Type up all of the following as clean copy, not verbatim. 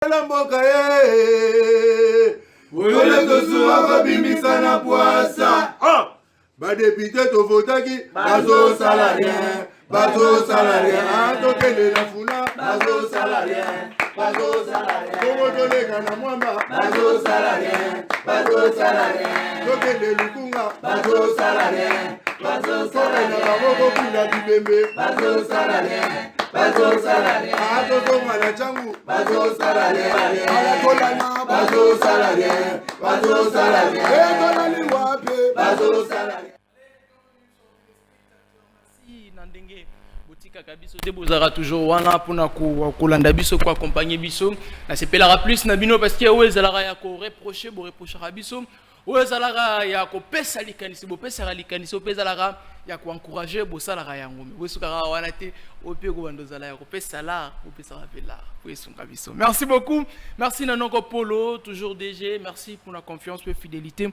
La mboka ye Oyole tosuwa kobimisa na poasa Ba député to votaki bazo salarien tokende na funa bazo salarien Kongo tolega na mwamba bazo salarien tokende lukunga bazo salarien tokende na maboko kula bibembe bazo salarien Ato mala changu bazo salarien ala kolana bazo salarien etolali wape bazo salarien. Merci Nandenge botika kabiso te bozara toujours wana pona kolanda biso ko accompagner biso na sepelaka plus na bino parce que oezalaka ya ko reprocher bo reprochera biso oezalaka ya ko pesa likanisi bo pesa likanisi opezalaka ya ko encourager bo salaka yango wesukaka wana te ope ko bandozala ya ko pesa la opesa rapela wesunga biso. Merci beaucoup, merci Nanoko Polo toujours DG, merci pour la confiance et fidélité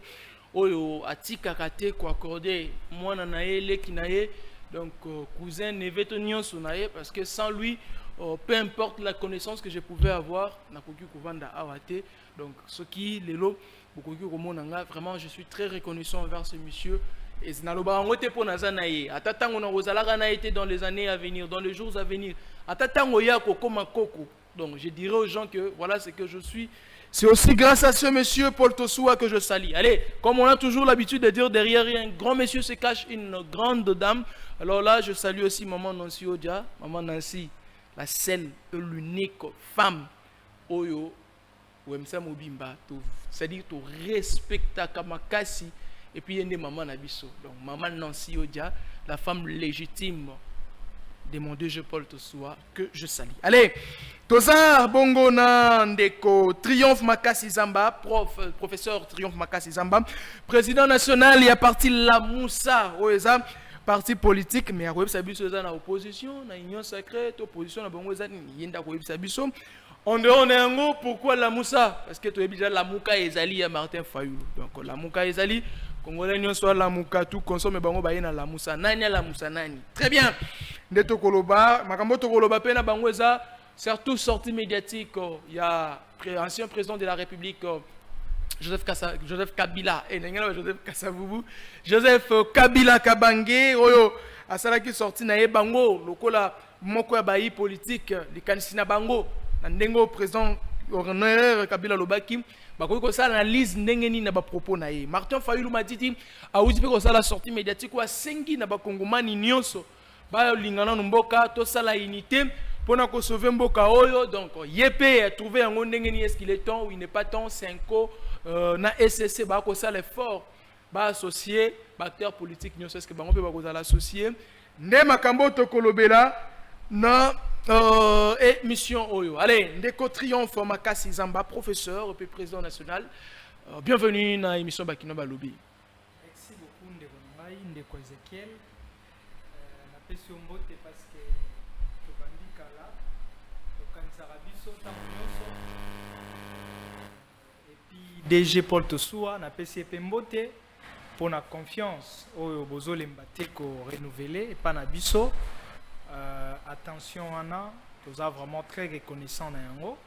oyo atika kate ko accorder mwana na ele kinaye. Donc, cousin Neveto Nyonso naye, parce que sans lui, peu importe la connaissance que je pouvais avoir, Nakoki Kovanda Awate, donc ce qui, Lelo, Bokoki Komonanga, vraiment, je suis très reconnaissant envers ce monsieur. Et Zinaloba Angote pour Nazanaye, Atatango Nangozalaga na été dans les années à venir, dans les jours à venir, Atatango Yako Komakoko. Donc, je dirais aux gens que voilà ce que je suis. C'est aussi grâce à ce monsieur Paul Tosoua que je salue. Allez, comme on a toujours l'habitude de dire, derrière un grand monsieur se cache une grande dame. Alors là, je salue aussi maman Nancy Odia, maman Nancy, la seule et l'unique femme Oyo, Wemsa Mobimba, c'est-à-dire tu respectes Kamakasi, et puis il y a une maman Nabiso. Donc maman Nancy Odia, la femme légitime de mon Dieu Paul Tosoua, que je salue. Allez, Toza Bongo Nandeko, Triomphe Makasi Zamba, professeur Triomphe Makasi Zamba, président national, il y a parti la Moussa, Oeza, parti politique, mais à Web Sabiso dans l'opposition, dans l'union secrète, opposition à Bongo Zan, Yenda Web Sabiso. On demande pourquoi la Moussa? Parce que tu es déjà la Mouka Ezali à Martin Fayoulou. Donc la Mouka Ezali, Congolais n'y soit la Mouka, tout consomme Bango Bayena la Moussa, Nani la Moussa Nani. Très bien. Neto Koloba, Makambo Tokoloba Pena Bangweza, surtout sortie médiatique, il y a ancien président de la République. Joseph Kabila, Joseph Kabila Kabange, Oyo, Asalaki sorti na Bango, lokola moko ya bayi politique, li kanisina Bango, Nandengo président honoraire Kabila Lobaki, bakoki ko sala analyse ndenge ni na ba propos na ye. Martin Fayoulou matiti a uti pe ko sala sortie médiatique wa sengi na ba kongomani nyonso, ba lingana mboka to sala unité. Pour nous sauver mboka oyo, donc Yepé a trouvé un ondengeni est-ce qu'il est temps ou il n'est pas temps. Cinco na SSC ba ko ça l'effort ba associé acteur politique nous est-ce que bango pe ba ko l'associer ne makambo to kolobela na mission oyo. Allez, ndeko Triomphe Makasi Zamba, professeur et président national. Bienvenue dans l'émission Bakino Balobi. Merci beaucoup ndeko Ngai, ndeko Ezekiel. Na pesi mbote parce que et puis DG Paul Tosoua na PCP Mbote pour la confiance au bozolemba te ko renouveler et pas na biso attention ana toza vraiment très reconnaissant na yango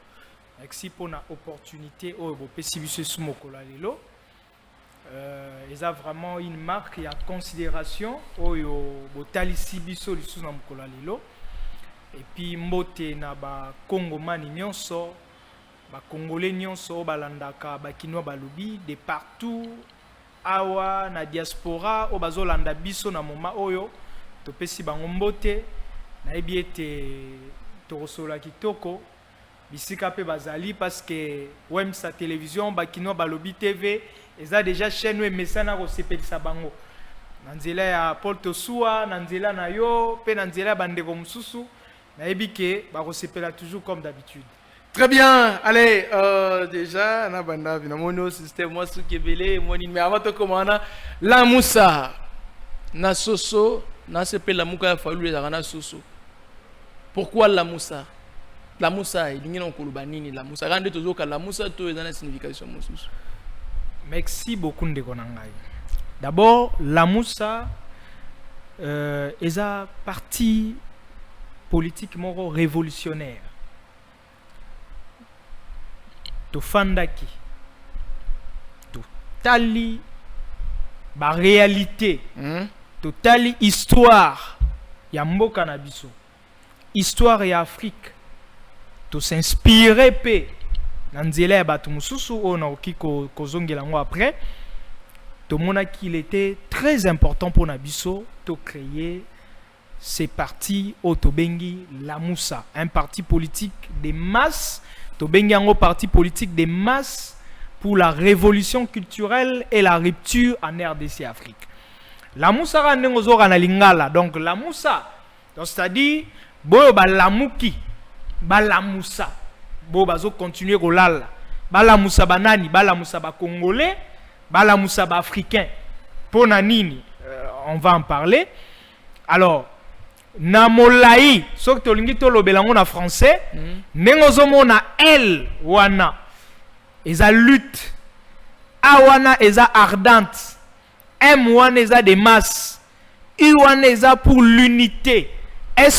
merci pour la opportunité au bo pesi biso sumokola lelo ils a vraiment une marque et considération au bo talisi biso lisu na mokola lelo. Et puis mbote na ba Congomani nyonso ba Congolais nyonso balandaka ba kinwa balobi de partout awa na diaspora o bazolanda biso na moma oyo to pesi bango mbote na ebiete to kosola kitoko bisika pe bazali parce que Wemsa télévision ba kinwa balobi TV eza déjà chaîne we mesana ko sepelisa bango na nzela ya Paul Tosoua na nzela na yo pe na nzela bandeko mususu. Toujours comme d'habitude. Très bien. Allez, déjà, na banda vinamono système moi ce kebele moi ni mais avant de commencer la Moussa na soso na sepe la muka falu les na soso. Pourquoi la Moussa? La Moussa il ngina nkuluba nini la Moussa rande tozoka la Moussa to ezana signification mosusu. Merci beaucoup ndeko nangai. D'abord la Moussa eza partie politiquement révolutionnaire. tofandaki totali ba réalité totali histoire ya mboka na biso histoire ya Afrique to s'inspirer pe na nzela ya bato mususu o na oki kozongela ngo après to mona qu'il était très important pour Nabiso de créer ces partis au Tobengi la Moussa, un parti politique des masses, Tobengi un parti politique des masses pour la révolution culturelle et la rupture en RDC Afrique. La Moussa ranengozora na lingala, donc la Moussa, donc c'est-à-dire boyo ba lamuki, ba la Moussa, bo bazo continuer kolala, ba la Moussa banani, ba la Moussa ba congolais. Bala Moussaba africain. Pour Nanini, on va en parler. Alors, Namolaï, ce que tu as dit en français, Nengozomona elle, wana, eza lutte, awana eza ardente, wana eza des masses, wana eza pour l'unité,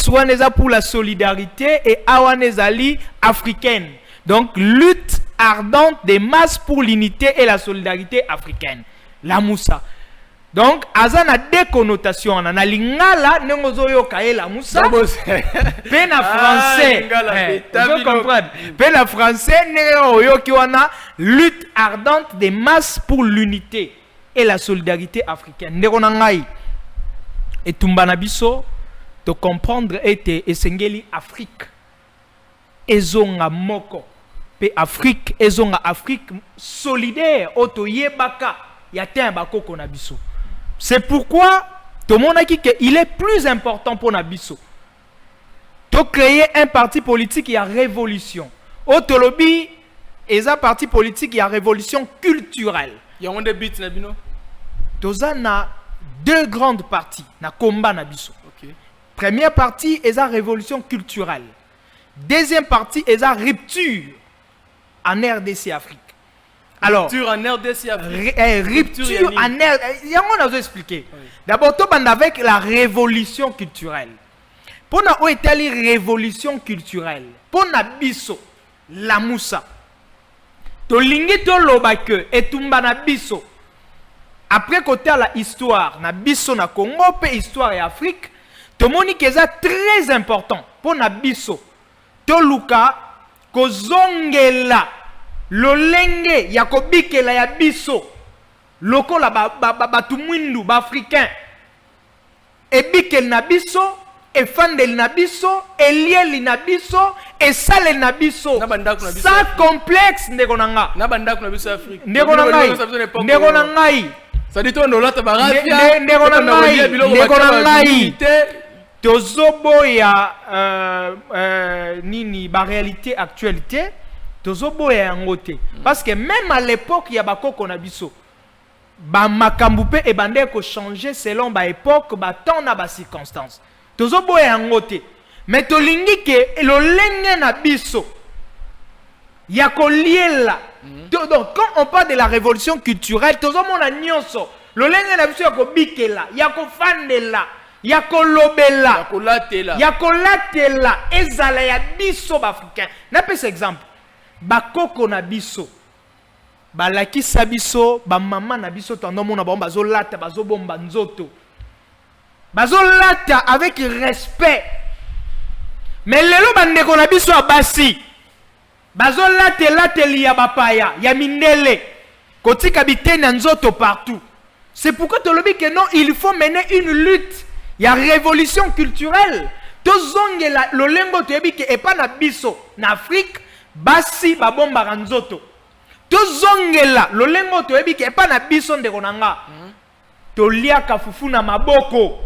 wana eza pour la solidarité et awana eza li africaine. Donc, lutte ardente des masses pour l'unité et la solidarité africaine. La Moussa. Donc, azana deux connotations. On a lingala, nengozoyo kae la Moussa. Pena français. Vous comprenez? Pena français, nengozoyo ki wana lutte ardente des masses pour l'unité et la solidarité africaine. Neronangai. Et tumbanabiso, de comprendre était esengeli Afrique. Ezonga moko. Afrique, ezonga Afrique solidaire, otoyebaka, yatin bakoko na biso. C'est pourquoi tout le monde a dit qu'il est plus important pour Nabiso de créer un parti politique qui a révolution. Otolobi est un parti politique qui a révolution culturelle. Il y a des bits Nabino. Tozana deux grandes parties na combat Nabiso. Okay. Première partie est la révolution culturelle. Deuxième partie est la rupture en RDC Afrique. Alors, rupture en RDC Afrique. Rupture en RDC. On a expliqué. Oui. D'abord, tout avec la révolution culturelle. Pour nous, est la révolution culturelle. Pour nous, biso, la Moussa. To lingi to lobake et tumba na biso. Après côté à la histoire, na biso na Congo, pe histoire et Afrique, to moni que c'est très important pour na biso. To luka kozongela lolenge ya kobikela ya biso lokola batu mwindu ba africain ebikel na biso efandel na biso eliel na biso esale na biso sans complexe ndeko nanga na bandako na biso Afrique ndeko ngai ça dit on lolata barafia ndeko ngai tozobo ya nini ba réalité actualité tozobo ya ngote parce que même à l'époque il y a bakoko na biso ba makambu pe e bande ko changer selon ba époque ba temps na ba circonstances tozobo ya ngote mais tolingi ke lolenge na biso ya ko liela donc quand on parle de la révolution culturelle tozomona nyonso lolenge na biso ya ko bikela ya ko fandela ya kolobela ya kolatela ezala ya biso ba africain na pesa exemple bakoko na biso balakisa biso ba mama na biso tando mona ba bazolata bazobomba nzoto bazolata avec respect mais lelo bandeko na biso abasi bazolata ya bapaya ya mindele kotika bitene nzoto partout. C'est pourquoi tu le dis que non, il faut mener une lutte. Il y a révolution culturelle. Tozongela lolengo toyebi ke epa na biso na Afrique basi babomba ranzoto. Tozongela lolengo toyebi ke epa na biso ndeko nanga. Toliaka fufu na maboko.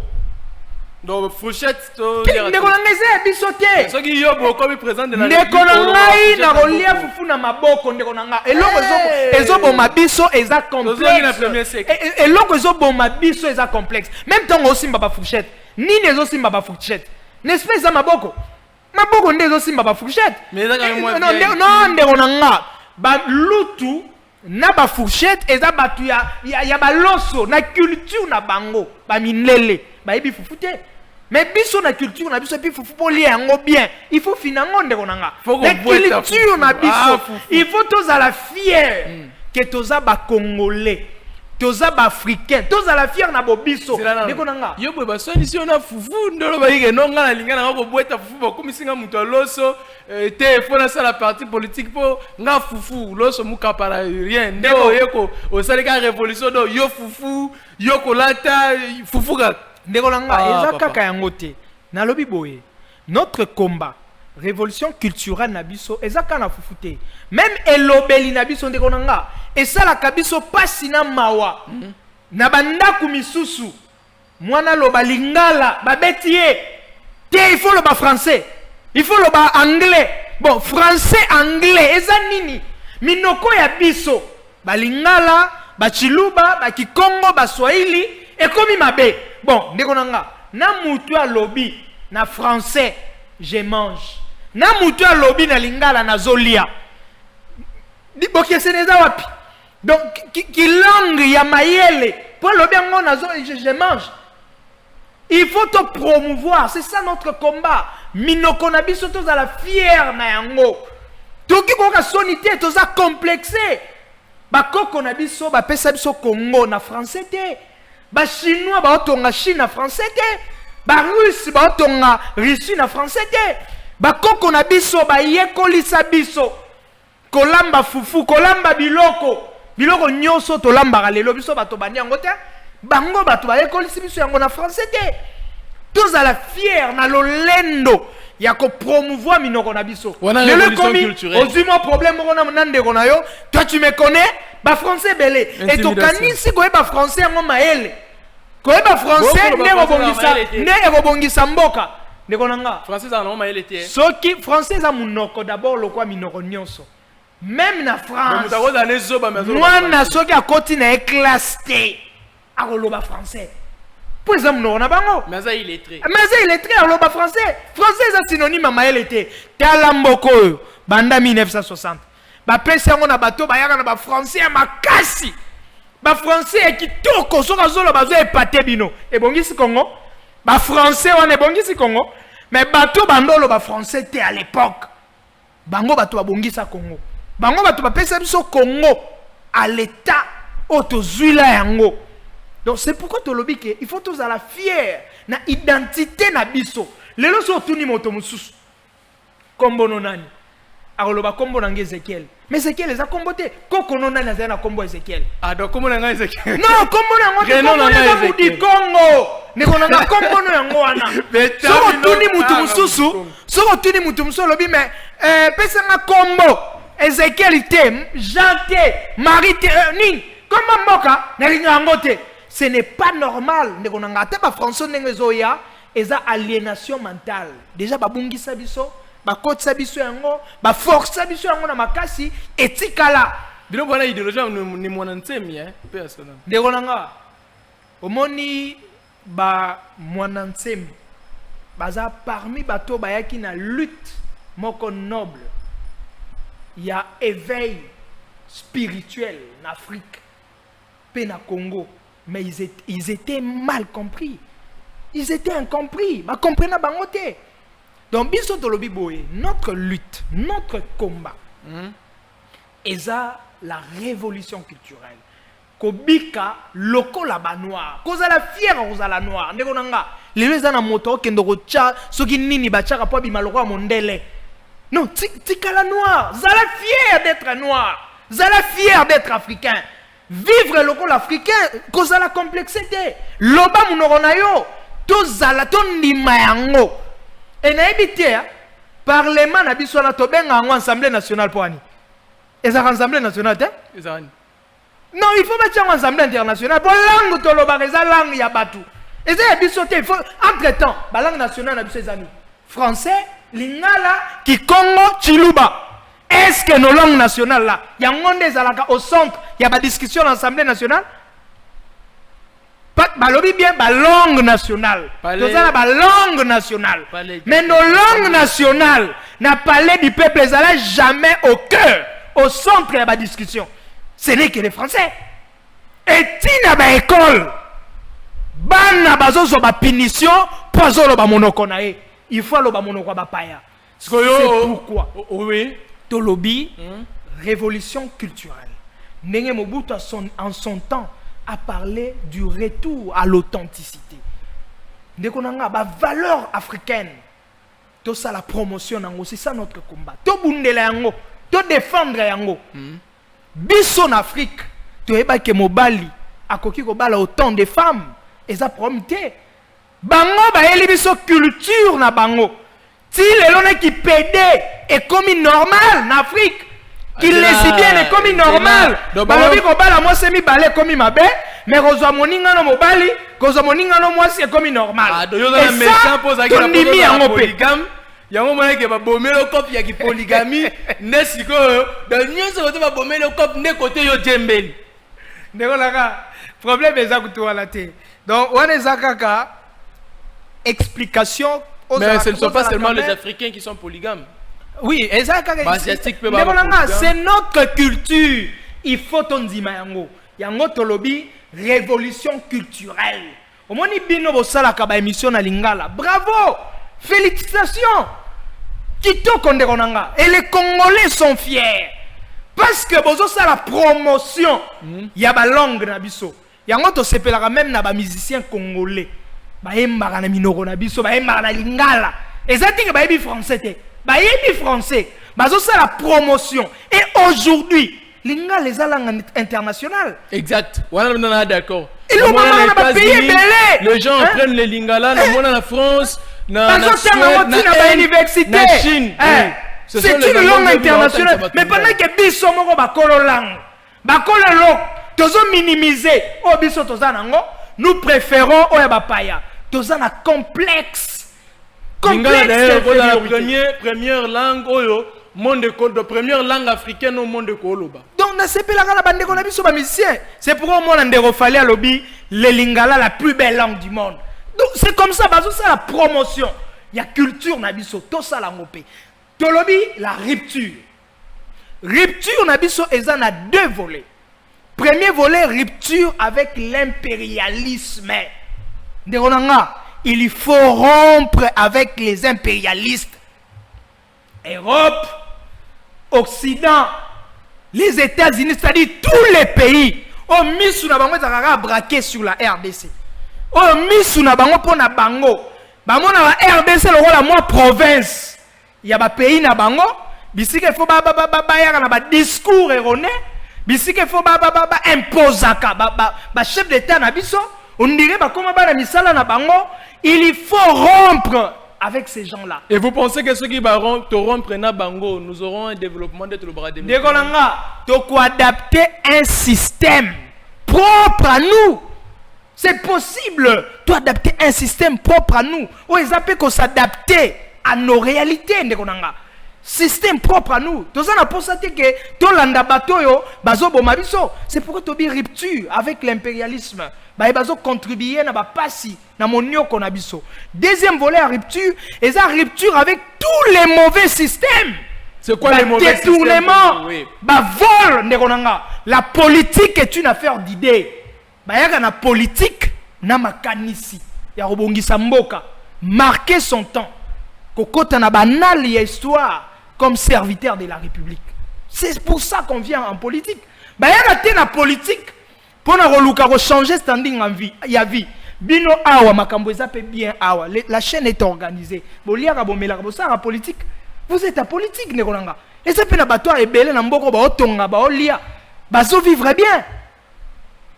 Donc fourchette to ndeko nanga eza biso te. So ki yo boko bi présent de la ndeko nanga na rolia fufu na maboko ndeko nanga. Eloko ezobo mabiso eza complexe. Eloko ezobo mabiso eza complexe. Même temps aussi mbaba fourchette. Ni nezo simba ba fourchette. N'est-ce pas ça maboko? Maboko nezo simba ba fourchette. Mais ça quand même non ndeko nanga. Ba lutu na ba fourchette eza batu ya ba loso na culture na bango ba minlele ba yebi fufute Mais biso na culture na biso puis faut lier yango bien. Il faut finango ndeko nanga. La culture na biso. Il faut tous à la fière que toza ba congolais. Toza ba africain. Tous à la fière na bo biso. Ndeko nanga. Yo boy ba soni si on a fufu ndolo ba yike nonga na linga na ko boeta fufu ba komisinga muto loso te fona ça la partie politique po nga fufu loso muka para rien ndeko yeko o salika révolution do yo fufu yo kolata fufu ga ndeko nanga eza kaka yango te na lobi boye notre combat révolution culturelle na biso eza kana fufu te même elobeli na biso ndeko nanga esala ka biso pasi na mawa na bandaku misusu mwana loba lingala babeti ye te il faut le ba français il faut le ba anglais bon français anglais eza nini minoko ya biso balingala bachiluba bakikongo baswahili ekomi mabe bon ndeko nanga na mutu alobi na français je mange na mutu alobi na lingala na zolia bokeseneza wapi donc ki langue ya mayele pour lobi yango na je mange. Il faut te promouvoir, c'est ça notre combat. Minoko na biso toza la fière na yango. Toki koka sonité toza complexé. Ba koko na biso ba pesa biso Congo na français te. Ba chinois ba otonga Chine na français te. Ba russe ba otonga Russie na français te. Ba koko na biso ba yekolisa biso. Kolamba fufu, kolamba biloko. Biloko nyonso to lamba lelo biso ba to bandi yango te. Bango bato ba yekolisi biso yango na français te. Tous à la fière na lolendo ya ko promouvoir minoko na biso. Le culturelle. Ozimo problème on a nande kona yo. Toi tu me connais? Ba français belé. Et to kanisi ko ba français yango maele. Ko ba français ne robongisa mboka. Ne konanga. Français za no maele te. Soki français za munoko d'abord lokwa minoko nyonso. Même na France. Moi na soki a koti na classe T. Aroloba français. Pour exemple, nous avons bango. Mais ça il est très. Mais ça il est très aroloba français. Français c'est synonyme à maëlité. Talamboko banda 1960. Ba pesa ngo na bato ba yaka na ba français makasi. Ba français kitoko soka zolo bazo epate bino. E bongisi Congo. Ba français on e bongisi Congo. Mais bato bandolo ba français te à l'époque. Bango bato ba bongisa Congo. Bango bato ba pesa biso Congo à l'état autozuila yango. Donc c'est pourquoi tu lobby que il faut tous à la fière na identité na biso. Lelo so tuni moto mususu. Kombo nonani. Aroloba kombo na Ezekiel. Mais Ezekiel les a comboté. Koko nonani na na kombo Ezekiel. Ah donc kombo na Ezekiel. Non, kombo na ngoto kombo na Mudi Congo. Neko na kombo no yango wana. So tuni mutu mususu, so tuni mutu mususu lobby mais pesa na kombo Ezekiel te, Jean te, Marie te, ni. Comment mboka na ringa te. Ce n'est pas normal. Ndeko nanga te ba français ndenge zoya eza aliénation mentale. Déjà ba bungisa biso, ba kotsa biso yango, ba force biso yango na makasi etikala. Bino bana idéologie ni mwana nsemi personne. Ndeko nanga omoni ba mwana nsemi baza parmi bato bayaki na lutte moko noble. Il y a éveil spirituel en Afrique, pe na Congo. Mais ils étaient mal compris. Ils étaient incompris. Bah, comprenez bangote. Donc, biso to lobi boye, notre lutte, notre combat, et ça, la révolution culturelle. Kobika, loko la ba noir. Koza la fière, koza la noir. Ndeko nanga. Les gens na moto kendo rocha, soki nini bachaka po bimaloko mondele. Non, tika la noir. Zala fière d'être noir. Zala fière d'être africain. Vivre le col africain, cause la complexité. Loba munoronayo, to zala to ndimayango. Et na ebité, parlement na biso na to benga en assemblée nationale pour ani. Et ça assemblée nationale te? Non, il faut mettre en assemblée internationale pour langue to loba reza langue ya batu. Et ça biso te, il faut entre-temps, ba langue nationale na biso ezani. Français, lingala, kikongo, chiluba. Est-ce que nos langues nationales là, il y a un monde au centre, il y a une discussion à l'Assemblée nationale? Balobi bien la langue nationale. La langue nationale. Mais nos langues nationales n'a parlé du peuple israélien jamais au cœur, au centre de la discussion. Ce n'est que les Français. Et si na ba école, ban na bazo so ba punition pozo lo ba monoko na ye il faut lo ba monoko ba paya c'est pourquoi oui tolobi révolution culturelle ndenge Mobutu en son temps a parlé du retour à l'authenticité ndeko nanga ba valeur africaine tout ça la promotion nango c'est ça notre combat to bundela yango to défendre yango biso en Afrique to eba ke mobali akoki ko bala autant de femmes et ça promité bango ba yeli biso culture na bango ti lelo na ki pédé est comme normal en Afrique qu'il lesbien est comme normal balobi ko bala moi semi balé comme mabe mais kozwa moninga no mobali kozwa moninga no mwasi est comme normal et ça tondimi yango polygame yango mona ke ba bomelo cop ya ki polygamie nesiko de nyonso ko ba bomelo cop ne côté yo jembeli ndeko laka problème eza kutuala te donc on est kaka explication mais ce ne sont pas seulement les Africains qui sont polygames. Oui, asiatique peut c'est notre culture. Il faut ton dima yango. Yango tolobi révolution culturelle. Au moins bino bosala ka ba émission na lingala. Bravo! Félicitations. Kitoko ndekonanga. Et les Congolais sont fiers. Parce que bozo ça la promotion. Ya ba langue na biso. Yango to sepelaka même na ba musiciens congolais. Ba yembaka na minoko na biso, ba yembaka na lingala. Et ça dit que ba yebi français te. Ba yebi français. Bazo ça la promotion. Et aujourd'hui, lingala les langues internationales. Exact. On est d'accord. Et les gens apprennent les lingala, la France, la Chine. C'est une langue internationale. Mais pendant que biso moko bakolo langue, bakolo langue, tozo minimiser o biso tozanango, nous préférons o ya bapaya. Tozana complexe. Lingala d'ailleurs la première langue oyo monde de première langue africaine au monde de Koloba. Donc na sepela la bande ko na biso ba musicien. C'est pourquoi moi ndero fallait à lobby le lingala la plus belle langue du monde. Donc c'est comme ça bazo ça la promotion. Il y a culture na biso to ça la ngopé. To lobby la rupture. Rupture na biso eza na deux volets. Premier volet rupture avec l'impérialisme. Ndero nanga, il faut rompre avec les impérialistes. Europe, Occident, les États-Unis, c'est-à-dire tous les pays. Oh, misu na bango ezaka braqué sur la RDC. Oh, misu na bango pona bango. Bango na la RDC la moi province. Il y a ba pays na bango, bisike faut ba yaka na ba discours erroné, bisike faut ba imposaka ba chef d'état na biso, on dirait ba koma ba na misala na bango, il faut rompre avec ces gens-là. Et vous pensez que ceux qui vont rompre na bango, nous aurons un développement d'être le bras de mer. Donc adapter un système propre à nous. C'est possible d'adapter un système propre à nous. Ou ils appellent qu'on s'adapter à nos réalités. Système propre à nous. Donc on a pensé que tout l'anda bateau yo bazo bomabiso. C'est pourquoi tu dis rupture avec l'impérialisme. Bah bazo contribuer na ba passi na monio konabiso. Deuxième volet à rupture, et ça rupture avec tous les mauvais systèmes. C'est quoi les mauvais systèmes? Détournement, bah vol ndekonanga. La politique est une affaire d'idées. Bah yaka na politique na makanisi ya robongisa mboka. Marquer son temps. Kokota na banal ya histoire comme serviteur de la République. C'est pour ça qu'on vient en politique. Bah yaka te na politique pour na changer standing en vie, il y a vie. Bino awa makambo ezape bien awa. La chaîne est organisée. Boliaka bomela bosa en politique. Vous êtes à politique nekonanga. Et ça pe na bato ebele na mboko ba otonga ba olia. Bazo vivre bien.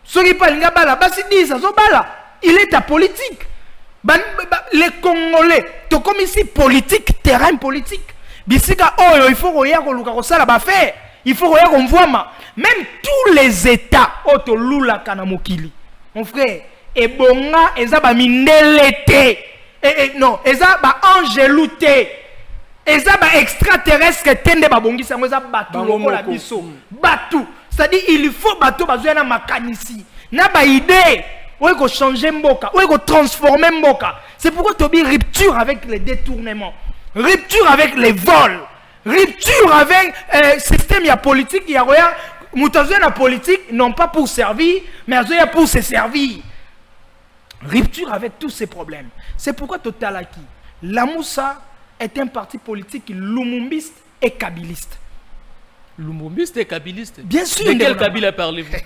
Soki pa linga bala basi disa zo bala. Il est à politique. Les Congolais, to comme ici politique, terrain politique. Bisika oyo il faut roya ko luka ko sala ba faire. Il faut roya ko mvoma. Même tous les États otolula kana mokili. Mon frère, et bonga eza ba mindelete. Non, eza ba angelouté. Eza ba extraterrestre tende ba bongisa ngo eza batu lokola biso. Batu. C'est-à-dire il faut batu bazoya na makanisi. Na ba idée, ou ko changer mboka, ou ko transformer mboka. C'est pourquoi tu dis rupture avec les détournements. Rupture avec les vols. Rupture avec système ya politique, il y a rien. Moutazoya na politique non pas pour servir, mais azoya pour se servir. Rupture avec tous ces problèmes. C'est pourquoi Totalaki, Lamoussa est un parti politique lumumbiste et kabiliste. Lumumbiste et kabiliste. Bien sûr. De quel Kabila parlez-vous?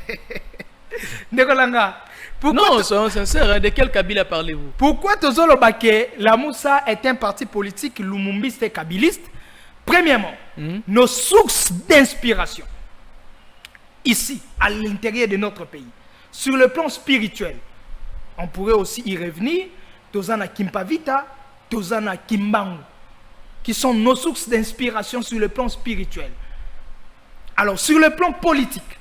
Non, soyons sincères, de quel Kabila parlez-vous? Pourquoi Tozolo Baké, Lamoussa est un parti politique lumumbiste et kabiliste? Premièrement, nos sources d'inspiration, ici, à l'intérieur de notre pays, sur le plan spirituel, on pourrait aussi y revenir, Tozana Kimpavita, Tozana Kimbangu, qui sont nos sources d'inspiration sur le plan spirituel. Alors, sur le plan politique,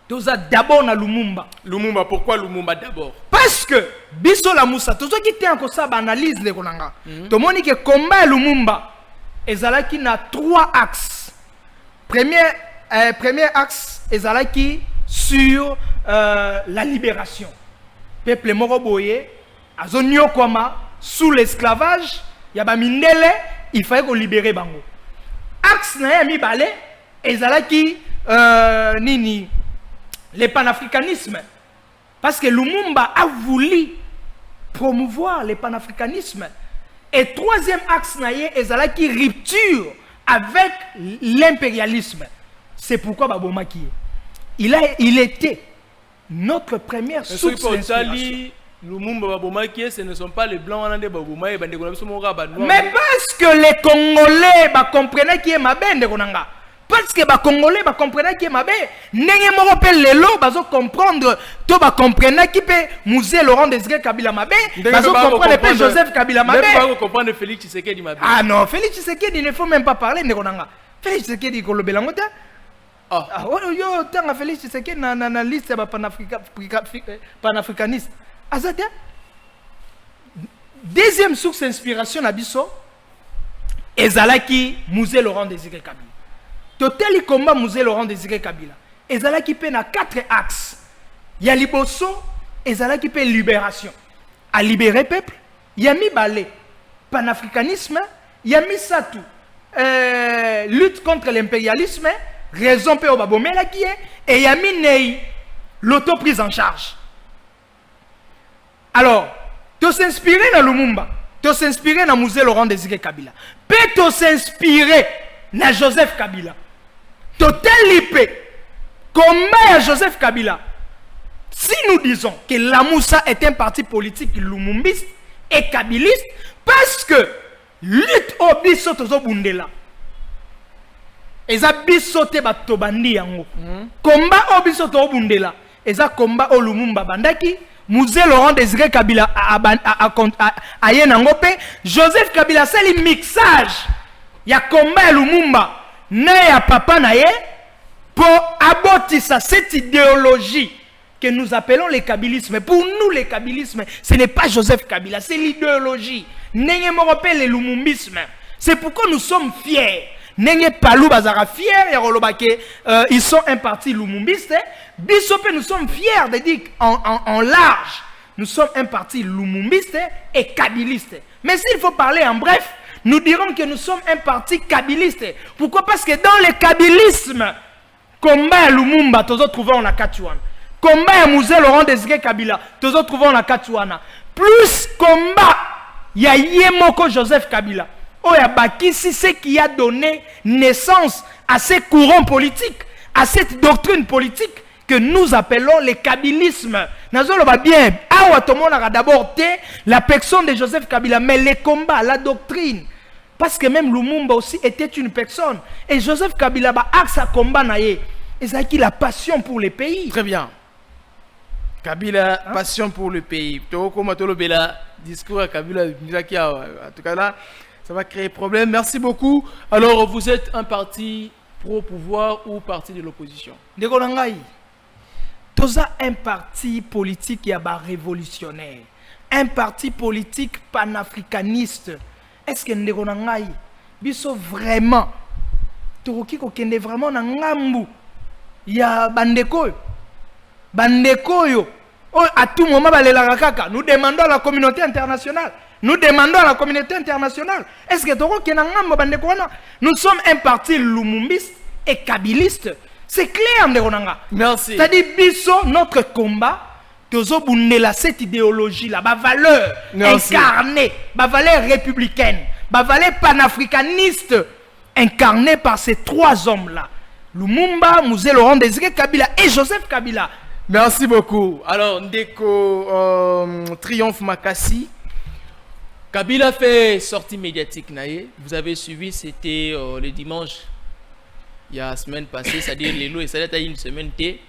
Toza d'abord na Lumumba. Lumumba, pourquoi Lumumba d'abord? Parce que, Biso la Moussa, Tozo qui était encore ça, analyse de Konanga. Tout le monde dit que combat Lumumba, ezalaki na 3 axes. Premier axe, ezalaki sur la libération. Peuple moroboye, azonyo kwama, sous l'esclavage, yaba mindele, il fallait qu'on libérer bango. Axe na ya mibale, ezalaki nini, le panafricanisme. Parce que Lumumba a voulu promouvoir le panafricanisme. Et troisième axe na ye, ezalaki rupture avec l'impérialisme. C'est pourquoi Babomaki, il était notre première source d'inspiration. Lumumba Babomaki, ce ne sont pas les blancs en Inde Babomaki, mais parce que les Congolais comprenaient qui est ma bande. Parce que les Congolais comprenaient qui est ma bande. N'est-ce pas lelo bazo comprendre, to ba comprendre qui peut musée Laurent Désiré Kabila Mabé, bazo comprendre peut Joseph Kabila Mabé. Même pas comprendre Félix Tshisekedi Mabé. Ah non, Félix Tshisekedi, il ne faut même pas parler Nekonanga. Félix Tshisekedi ko lobelangote. Ah, yo tanga Félix Tshisekedi na liste ba panafricaniste. Azate. Deuxième source d'inspiration na biso ezalaki musée Laurent Désiré Kabila. Total combat musée Laurent Désiré Kabila. Ezalaki pe na 4 axes. Ya liboso ezalaki pe libération. À libérer peuple, yami balé panafricanisme, yami satu lutte contre l'impérialisme, raison pe obabomela qui est et yami nei l'auto-prise en charge. Alors, tu s'inspirer dans Lumumba, tu s'inspirer dans musée Laurent Désiré Kabila, peut s'inspirer dans Joseph Kabila. Total lipé combat à Joseph Kabila. Si nous disons que la Moussa est un parti politique lumumbiste et kabiliste, parce que lutte au biso tozo bundela. Eza biso te batobandi yango. Combat au biso tozo bundela. Eza combat au Lumumba bandaki. Musée Laurent Désiré Kabila a yenangope. Joseph Kabila c'est le mixage. Ya combat Lumumba. Ne ya papa na ye. Pour aboutir cette idéologie que nous appelons le kabilisme. Pour nous, le kabilisme, ce n'est pas Joseph Kabila, c'est l'idéologie. N'est-ce pas le lumumbisme. C'est pourquoi nous sommes fiers. N'est-ce pas Palou Bazara fiers, ils sont un parti lumumbiste. Bissopé, nous sommes fiers de dire en large, nous sommes un parti lumumbiste et kabiliste. Mais s'il faut parler en bref, nous dirons que nous sommes un parti kabiliste. Pourquoi? Parce que dans le kabilisme, combat Lumumba, tous autres trouvons la Katuana. Combat musée Laurent Désiré Kabila, tous autres trouvons la Katuana. Plus combat, il y a Yemoko Joseph Kabila. Oh, il y a Bakissi, ce qui a donné naissance à ces courants politiques, à cette doctrine politique que nous appelons le kabilisme. Nous allons bien. Ah, tout le monde a d'abord la personne de Joseph Kabila, mais les combats, la doctrine. Parce que même Lumumba aussi était une personne. Et Joseph Kabila a sa combat naïe. Et ça qui la passion pour le pays. Très bien. Kabila, passion pour le pays. Discours à Kabila, en tout cas là, ça va créer problème. Merci beaucoup. Alors, vous êtes un parti pro-pouvoir ou parti de l'opposition? Toza un parti politique qui est révolutionnaire. Un parti politique panafricaniste. Est-ce que nous sommes vraiment vraiment ngambu ya bandeko yo à tout moment nous demandons à la communauté internationale est-ce que nous sommes un parti lumumbiste et kabiliste? C'est clair. Merci. C'est-à-dire biso notre combat tozo bundela cette idéologie là, ba valeur incarnée, ba valeur républicaine, ba valeur panafricaniste incarnée par ces trois hommes là, Lumumba, Mzee Laurent Désiré Kabila et Joseph Kabila. Merci beaucoup. Alors Ndeko Triomphe Makassi, Kabila fait sortie médiatique naïe. Vous avez suivi, c'était le dimanche, il y a la semaine passée, c'est-à-dire les lots et ça a été une semaine té.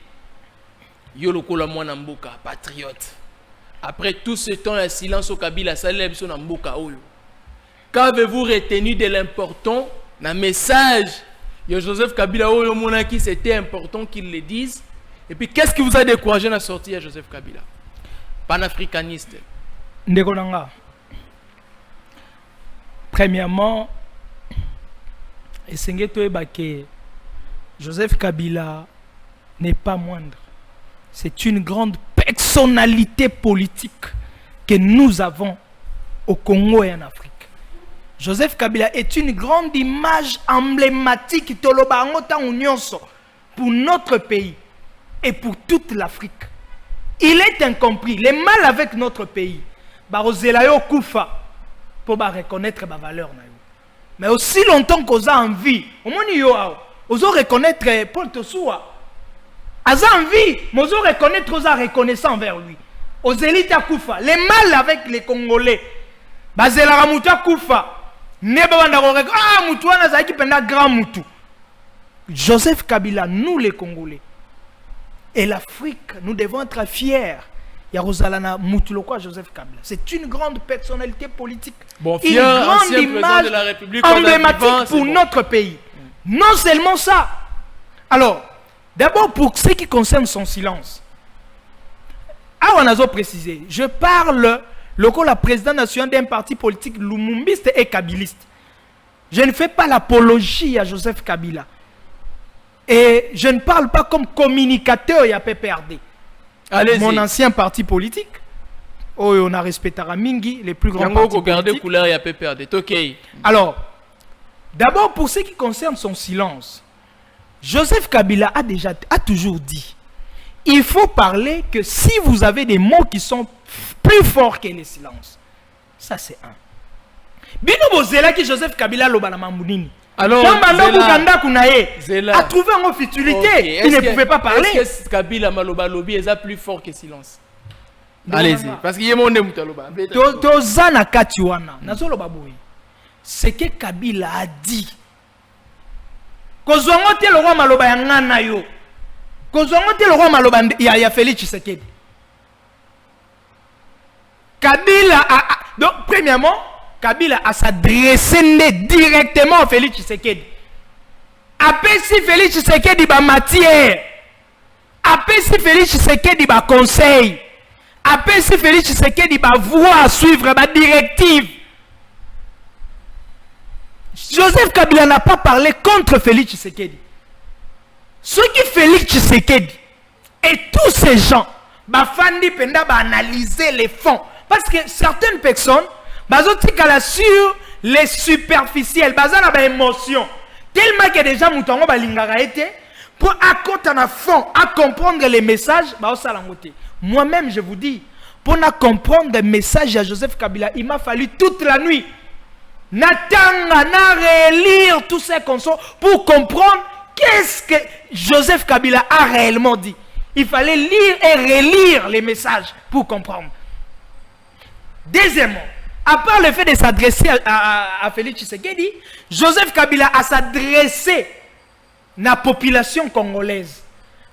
Yoloko la mwana mboka patriote. Après tout ce temps, le silence au Kabila Saleb son mboka oyo. Qu'avez-vous retenu de l'important dans message de Joseph Kabila oyo monaki, c'était important qu'il le dise. Et puis qu'est-ce qui vous a découragé à sortir à Joseph Kabila? Panafricaniste. Ndekolanga. Premièrement, Essengeto Ebake, Joseph Kabila n'est pas moindre. C'est une grande personnalité politique que nous avons au Congo et en Afrique. Joseph Kabila est une grande image emblématique pour notre pays et pour toute l'Afrique. Il est incompris. Les mal avec notre pays, Barozelayo Koufa, pour reconnaître ma valeur. Mais aussi longtemps qu'on a envie, on reconnaître Paul Tosoua. Aza envie, mais on reconnaître aux reconnaissants envers lui. Aux élites à Koufa, les mal avec les Congolais. Bazela Ramuta Koufa. Joseph Kabila, nous les Congolais et l'Afrique, nous devons être fiers. Joseph Kabila, c'est une grande personnalité politique, une grande image de la République emblématique pour notre pays. Non seulement ça. Alors, d'abord pour ce qui concerne son silence, on a précisé, je parle la présidente nationale d'un parti politique lumumbiste et kabiliste. Je ne fais pas l'apologie à Joseph Kabila. Et je ne parle pas comme communicateur à PPRD. Mon ancien parti politique, on a respecté Mingi, les plus grands partis politiques. Alors, d'abord pour ce qui concerne son silence, Joseph Kabila a toujours dit, il faut parler que si vous avez des mots qui sont plus forts que le silence. Ça c'est un. Bino Bozela qui Joseph Kabila lobana mamounini. Alors, Zela a trouvé une futilité. Il ne pouvait pas parler. Est-ce que Kabila Maloba Lobi est plus fort que silence? Allez-y. Parce qu'il y a mon nom. Tozana Katiwana. Ce que Kabila a dit. Kozongote le roi Maloba Yangana yo. Kozongote le roi Maloba ya Félix Tshisekedi. Kabila a. Donc, premièrement, Kabila a s'adressé directement à Félix Tshisekedi. Après si Félix Tshisekedi ba matière. Après si Félix Tshisekedi ba conseil. Après si Félix Tshisekedi ba voie à suivre, ba directive. Joseph Kabila n'a pas parlé contre Félix Tshisekedi. Ce qui Félix Tshisekedi et tous ces gens, ba fandi penda ba analyser les fonds. Parce que certaines personnes, bazotikala sur les superficiels, bazana ba émotion. Tellement que déjà moutongo ba lingara été pour accompagner à fond, à comprendre les messages, ba osalangote. Moi-même je vous dis, pour comprendre les messages à Joseph Kabila, il m'a fallu toute la nuit. Natanga na relire tous ces consorts pour comprendre qu'est-ce que Joseph Kabila a réellement dit. Il fallait lire et relire les messages pour comprendre. Deuxièmement, à part le fait de s'adresser à Félix Tshisekedi, Joseph Kabila a s'adressé à la population congolaise.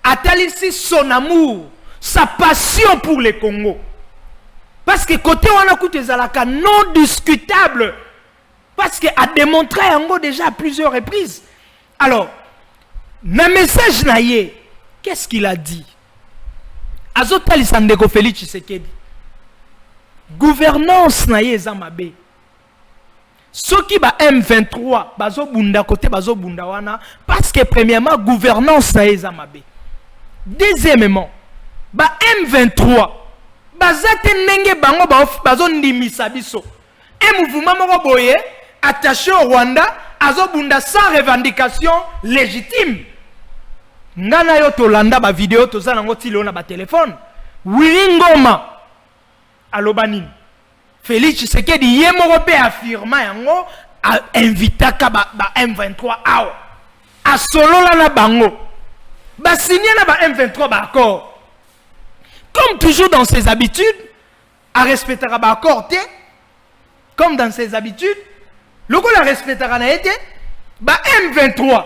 A ici son amour, sa passion pour le Congo. Parce que côté on a écouté Zalaka non discutable. Parce qu'il a démontré Yango déjà à plusieurs reprises. Alors, le message naïe, qu'est-ce qu'il a dit? Azotali Sandeko Félix Tshisekedi. Gouvernance naïe Zamabe. Ce qui va M23, bazo bunda côté bazo bunda wana, parce que premièrement, gouvernance naïe Zamabe. Deuxièmement, ba M23, bazate nenge bango bazo ndimisa biso. Un mouvement moko boye attaché au Rwanda, azobunda sans revendication légitime. Ngana yo tolanda ba vidéo tozana ngoti leona ba téléphone. Wilingoma alobani Félix Tshisekedi yemoko pe affirma yango a invitaka ba M23 awa a solola na bango ba signer na ba M23 ba accord comme toujours dans ses habitudes à respecter ba accord comme dans ses habitudes le ko la respectera na été ba M23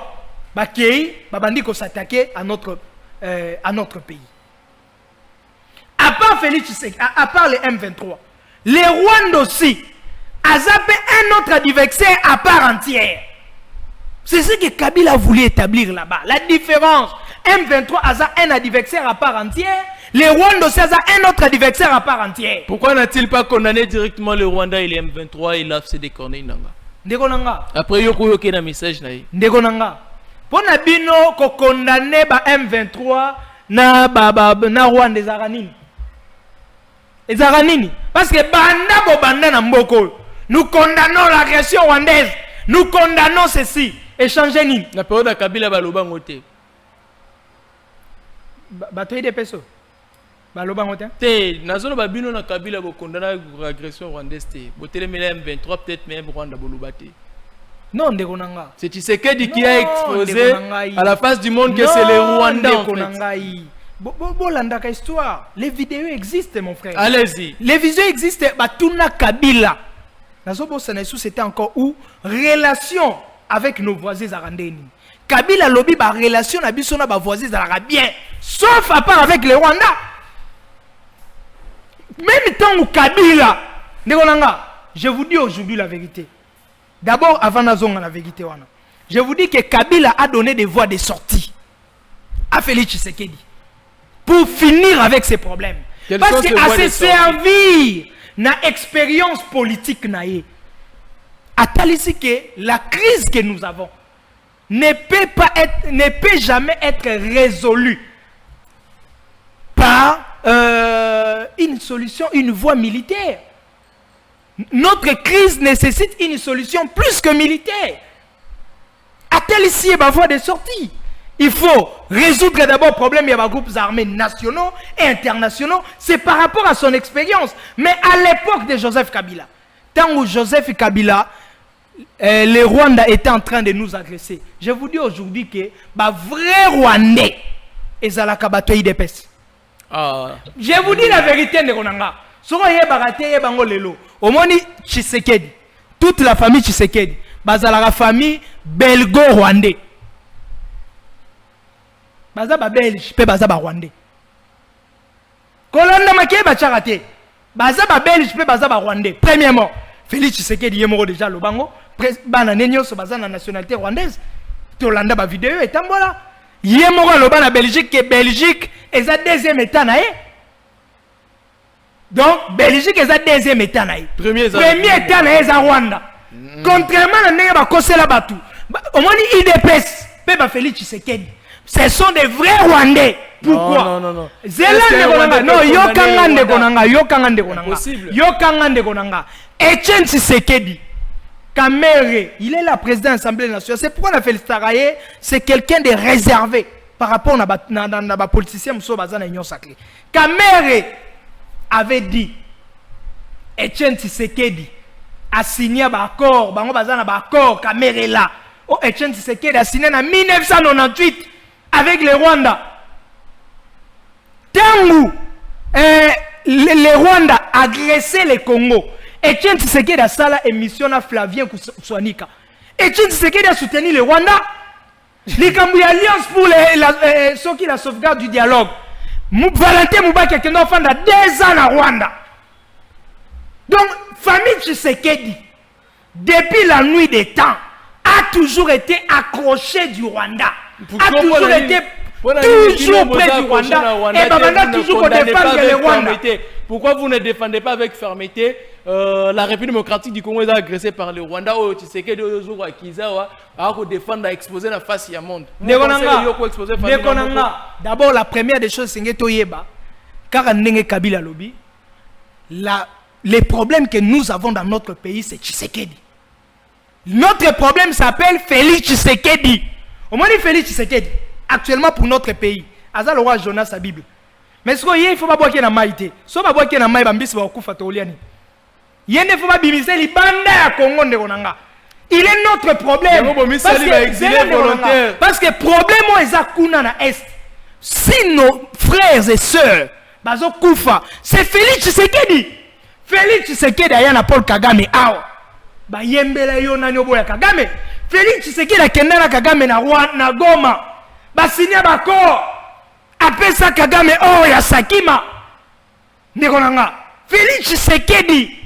ba kei ba bandi ko s'attaquer à notre pays. À part Félix Tshisekedi, à part les M23, les Rwandais aussi a zappé un autre adversaire à part entière. C'est ce que Kabila voulu établir là-bas. La différence, M23 a un adversaire à part entière, les Rwandais aussi a un autre adversaire à part entière. Pourquoi n'a-t-il pas condamné directement le Rwanda et les M23 et l'AFC des Corneilles Nanga? Ndekonanga. Après yoko yoke na message na ye. Ndekonanga. Pour na bino ko condamner ba M23 na Rwanda ezaka nini? Parce que banda na mboko. Nous condamnons l'agression rwandaise. Nous condamnons ceci. Échanger nini? Na période de Kabila baloba ngote. Batoyi de peso. Baloba ngote. Te, nazolo babino na Kabila bo condamner l'agression rwandaise te. Botele mele M23 peut-être même Rwanda boluba te. Non, Ndekonanga. C'est Tshisekedi qui a exposé à la face du monde que c'est les Rwandais en fait. Bolandaka histoire. Les vidéos existent, mon frère. Allez-y. Les vidéos existent. Batuna Kabila. C'était encore où relation avec nos voisins arandéni. Kabila lobby ba relation na biso na ba voisins arabien. Sauf à part avec les Rwandais. Même temps où Kabila. Ndekonanga, je vous dis aujourd'hui la vérité. D'abord, avant Nazonga la vérité, je vous dis que Kabila a donné des voies de sortie à Félix Tshisekedi pour finir avec ses problèmes. Parce qu'à se servir na expérience politique naïe, à ici que la crise que nous avons ne peut jamais être résolue par une solution, une voie militaire. Notre crise nécessite une solution plus que militaire. A-t-elle ici ma voie de sortie? Il faut résoudre d'abord le problème des groupes armés nationaux et internationaux. C'est par rapport à son expérience. Mais à l'époque de Joseph Kabila, tant où Joseph Kabila, les Rwandais étaient en train de nous agresser. Je vous dis aujourd'hui que vrai Rwandais est à la kabatoï de pes. Je vous dis la vérité, Ndekonanga. Omoni Tshisekedi, toute la famille Tshisekedi, la famille belgo-rwandais. Baza ba belge, pe baza ba rwandais. Kolanda maké ba charate. Baza ba belge, pe baza ba rwandais. Premièrement, Félix Tshisekedi yemoro déjà le bango, bana nenyo so baza na nationalité rwandaise. Tolanda ba vidéo et tambola. Yemoro le bana Belgique que Belgique est à deuxième état naé. Donc, Belgique est à deuxième état. Premier état est à Rwanda. Contrairement à Néba Kosela Batu, au moins IDPS, Peba Félix Tshisekedi, ce sont des vrais Rwandais. Pourquoi? Non. Zélande non, Yokangande Konanga. Etienne Tshisekedi, Kamere, il est la président de l'Assemblée nationale. C'est pourquoi la Félix Taraye, c'est quelqu'un de réservé par rapport à la politicien Mousso Bazana Union Sacrée. Kamere avait dit Etienne Tshisekedi a signé un accord, accord Kamere là. Oh, Etienne Tshisekedi a signé en 1998 avec les Rwandais. Tant les Rwandais agressaient les Congo, Etienne Tshisekedi a fait l'émission à Flavien Kouswanika. Etienne Tshisekedi a soutenu les Rwandais. L'Alliance pour la sauvegarde du dialogue. Valentin Moubaki qui a fait 2 ans à Rwanda. Donc, famille Tshisekedi, depuis la nuit des temps, a toujours été accrochée du Rwanda. A toujours été toujours près du Rwanda. Et Babanda toujours défendre le Rwanda. Pourquoi vous ne défendez pas avec fermeté la République démocratique du Congo est agressée par le Rwanda ou Tshisekedi Ozogo Akizawa à défendre, à exposer la face du monde. D'abord, la première des choses, c'est que Toyeba, car Kabila lobby, les problèmes que nous avons dans notre pays, c'est Tshisekedi. Notre problème s'appelle Félix Tshisekedi. Au moins, Félix Tshisekedi, actuellement pour notre pays, Aza le roi Jonas, sa Bible. Mais ce qu'il faut pas boire na maïté. So pas boire na maï bambisi ba kufa to liani. Yende faut pas bimiser li banda ya Congo ndekonanga. Il est notre problème. Parce que le problème est à est. Si nos frères et sœurs, bazo kufa, c'est Félix Tshisekedi. Félix Tshisekedi ayana Paul Kagame awa. Ba yembela yo na nyobo ya Kagame. Félix Tshisekedi akenda na Kagame na Goma. Ba signer bako. Apesa Kagame oh ya Sakima. Ndekonanga. Félix Tshisekedi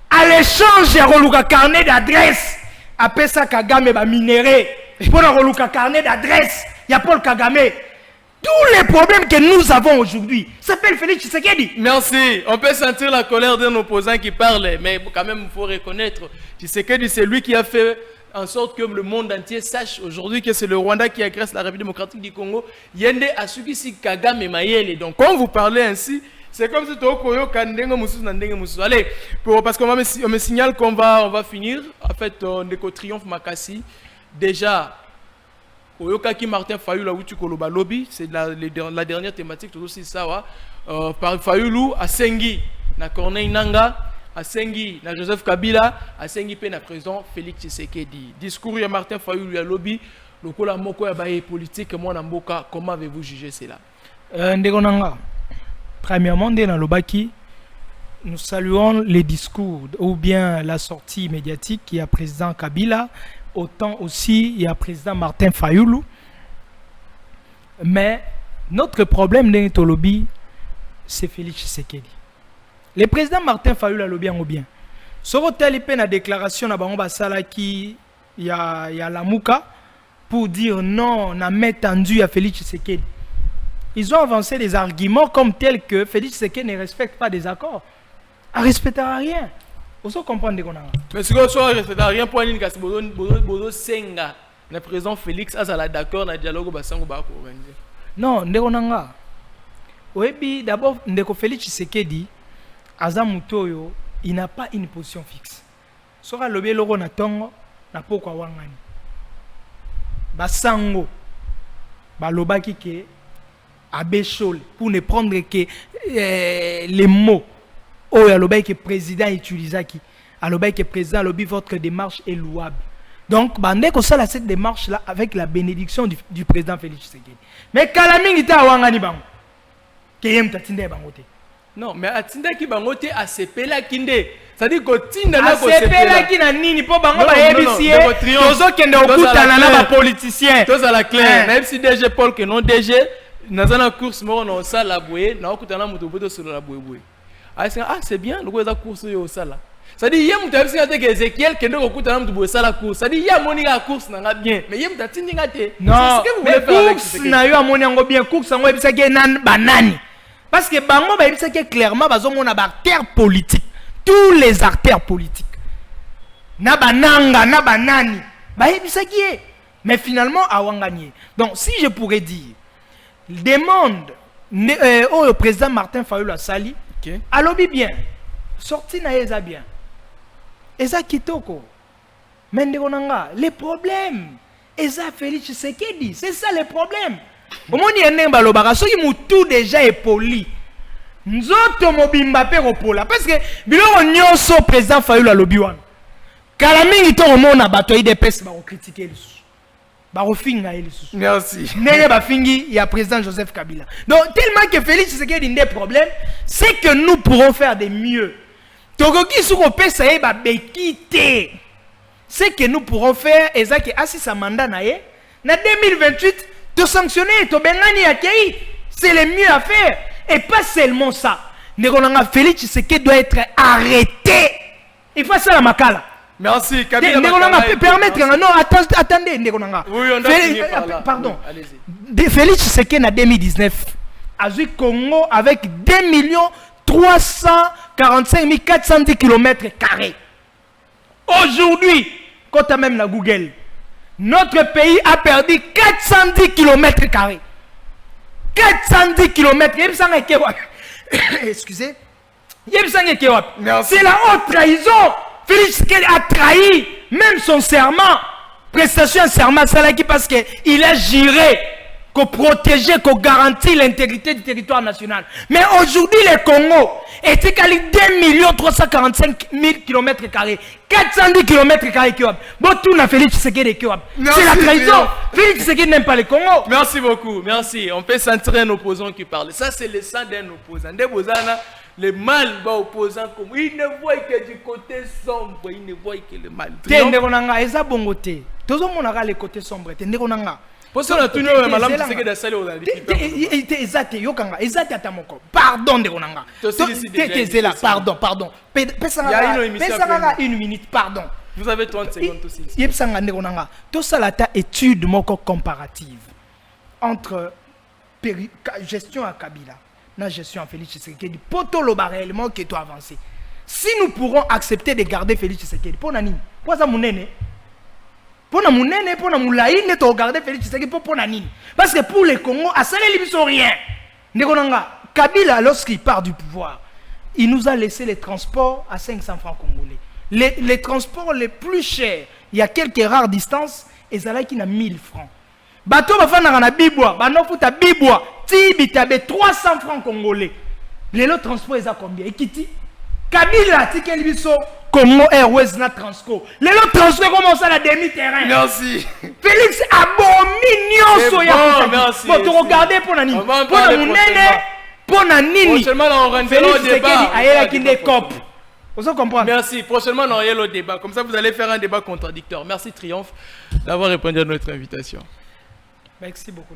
à l'échange ya roluka carnet d'adresse. Apesa Kagame ba minéré. Pour na roluka carnet d'adresse. Ya Paul Kagame. Tous les problèmes que nous avons aujourd'hui s'appelle Félix Tshisekedi. Merci. On peut sentir la colère d'un opposant qui parle, mais quand même, il faut reconnaître Tshisekedi, c'est lui qui a fait en sorte que le monde entier sache aujourd'hui que c'est le Rwanda qui agresse la République démocratique du Congo. Yende Asukisi Kagame Mayele. Donc, quand vous parlez ainsi, c'est comme si tu as allez, parce qu'on me signale qu'on va finir. En fait, on est au Triomphe Makassi. Déjà, Oyokaki Martin Fayulu Awutu Koloba Lobby, c'est la dernière thématique, tout aussi ça. Par Fayulu à Sengi, na Corneille Nanga, à Sengi, na Joseph Kabila, à Sengi pe na président Félix Tshisekedi. Discours ya Martin Fayulu à Lobby, le kola moko ya baye politique, moi na mboka, comment avez-vous jugé cela? Ndegonanga, premièrement, dans Lobaki, nous saluons les discours ou bien la sortie médiatique qui a président Kabila. Autant aussi, il y a président Martin Fayulu. Mais notre problème dans le lobby, c'est Félix Tshisekedi. Le président Martin Fayulu a lobby en bien. Sur tel la déclaration à Bango Basala qui y a la Mouka pour dire non, on a mis tendu à Félix Tshisekedi. Ils ont avancé des arguments comme tels que Félix Tshisekedi ne respecte pas des accords. Il ne respectera rien. Vous comprenez qu'on a. Mais si vous ne respectez rien pour une casse, vous senga le président Félix Azala d'accord dans le dialogue basango ba organiser. Non, ndekonanga. Oyebi d'abord ndeko Félix Tshisekedi azamutoyo, il n'a pas une position fixe. Sora lobe loko na tongo na poko wangani. Basango balobaki ke abeshol pour ne prendre que les mots. Oh, le président utilisa qui le président lobby votre démarche est louable. Donc bandé ko sala cette démarche là avec la bénédiction du président Félix Tshisekedi. Mais kalamingi ta wangani bango. Kayem tatinde bangote. Non, mais atinda ki bangote a sepela kinde. Ça dit ko tinda na ko sepela ki na nini po bango ba yebisie. Tozo kende okutana na ba politicien. Tozo la clair. Même si DG Paul que non DG nazana course mo na sala boye na okutana muto boto sur la boye. Ah, c'est bien, le gars a course au sala. Ça dit, il y a un Ezekiel qui est au coup de la course. Ça dit, il y a mon course, n'a bien. Mais il y a un tini gâté. Non, mais course, n'a eu un mon bien course, en web, ça qui est nan banani. Parce que Bango, ça qui est clairement, on a artères politiques. Tous les artères politiques. Na bananga, na banani. Ça qui est. Mais finalement, à Wangani. Donc, si je pourrais dire, demande au président Martin Fayulu à Sali. Alobi bien, sorti na eza bien. Eza kitoko. Mende konanga, les problèmes. Eza Félix Tshisekedi, c'est ça le problème. Au moins il y a un balobara, so qui tout déjà est poli. Nzoto mobimba pe ropola parce que biloko nyonso président Fayulu alobi wana. Kala mingi to omona bato IDPS ba critiquer les. Merci. Il y a président Joseph Kabila. Donc, tellement que Félix Tshisekedi a des problèmes, c'est que nous pourrons faire de mieux. C'est que nous pourrons faire, et ça qui assiste à mandat, en 2028, de sanctionner, c'est le mieux à faire. Et pas seulement ça. Félix Tshisekedi doit être arrêté. Il faut ça la makala. Merci, Kabila. Permettre. Non, attendez. Oui, on a fini par là. Pardon. Oui, Félix Tshisekedi en 2019 a joué Congo avec 2 345 410 km². Aujourd'hui, quand tu as même la Google, notre pays a perdu 410 km². 410 km. Excusez. C'est la haute trahison. Félix Tshisekedi a trahi même son serment. Prestation de serment, c'est là parce qu'il a juré qu'on protéger, qu'on garantit l'intégrité du territoire national. Mais aujourd'hui, le Congo est égalé 2 345 000 km², 410 km². Bon, tout n'a Félix Tshisekedi de c'est la trahison. Félix Tshisekedi n'aime pas le Congo. Merci beaucoup, merci. On peut sentir un opposant qui parle. Ça, c'est le sang d'un opposant. Des opposants, le mal va opposant comme il ne voit que du côté sombre, il ne voit que le mal. Tende konanga eza bongote. Tozo monaka le côté sombre. Tende konanga. Parce que on a tenu au malam Tshisekedi de salle au exact yokanga exact atamoko. Pardon de konanga. T'es là, pardon. Pesanga une minute, pardon. Vous avez 30 secondes aussi. Yepsanga de konanga. To salata étude moko comparative entre gestion à Kabila. La gestion à Félix Tshisekedi, pour tout le réellement qui est avancé. Si nous pourrons accepter de garder Félix Tshisekedi, pour nani, pour ça mounene, pour na mounene, pour na moulaïne, de regarder Félix Tshisekedi pour nani. Parce que pour les Congo, à ça les sont rien. Negonanga, Kabila lorsqu'il part du pouvoir, il nous a laissé les transports à 500 francs congolais. Les transports les plus chers, il y a quelques rares distances, et ça là qui n'a 1000 francs. Bateau va faire na bibwa, ba no futa bibwa, tibi tabe 300 francs congolais. Les lots transport ils a combien? Ekiti Kabila tikel biso Congo Airways na Transco. Les lots transport commence à la demi-terrain. Merci. Félix abomination soya. Merci. Bon, tu regardez pour nani. Pour na munene, pour na nini. Prochainement on rentre Félix au débat. ayela kinde cop. Vous comprenez? Merci. Prochainement on aura le débat. Comme ça vous allez faire un débat contradictoire. Merci Triomphe d'avoir répondu à notre invitation. Merci beaucoup.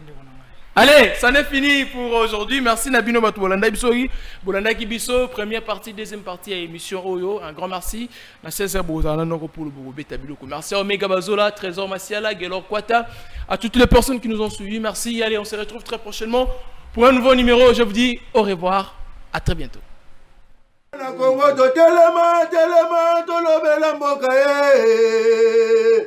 Allez, ça n'est fini pour aujourd'hui. Merci Nabino Batou Bolanda Bisori. Bolanda Kibiso, première partie, deuxième partie à l'émission Oyo. Un grand merci. Merci à Omega Bazola, Trésor Massiala, Gelor Kwata, à toutes les personnes qui nous ont suivis. Merci. Allez, on se retrouve très prochainement pour un nouveau numéro. Je vous dis au revoir. À très bientôt. Na Congo to telema tolobela mboka ye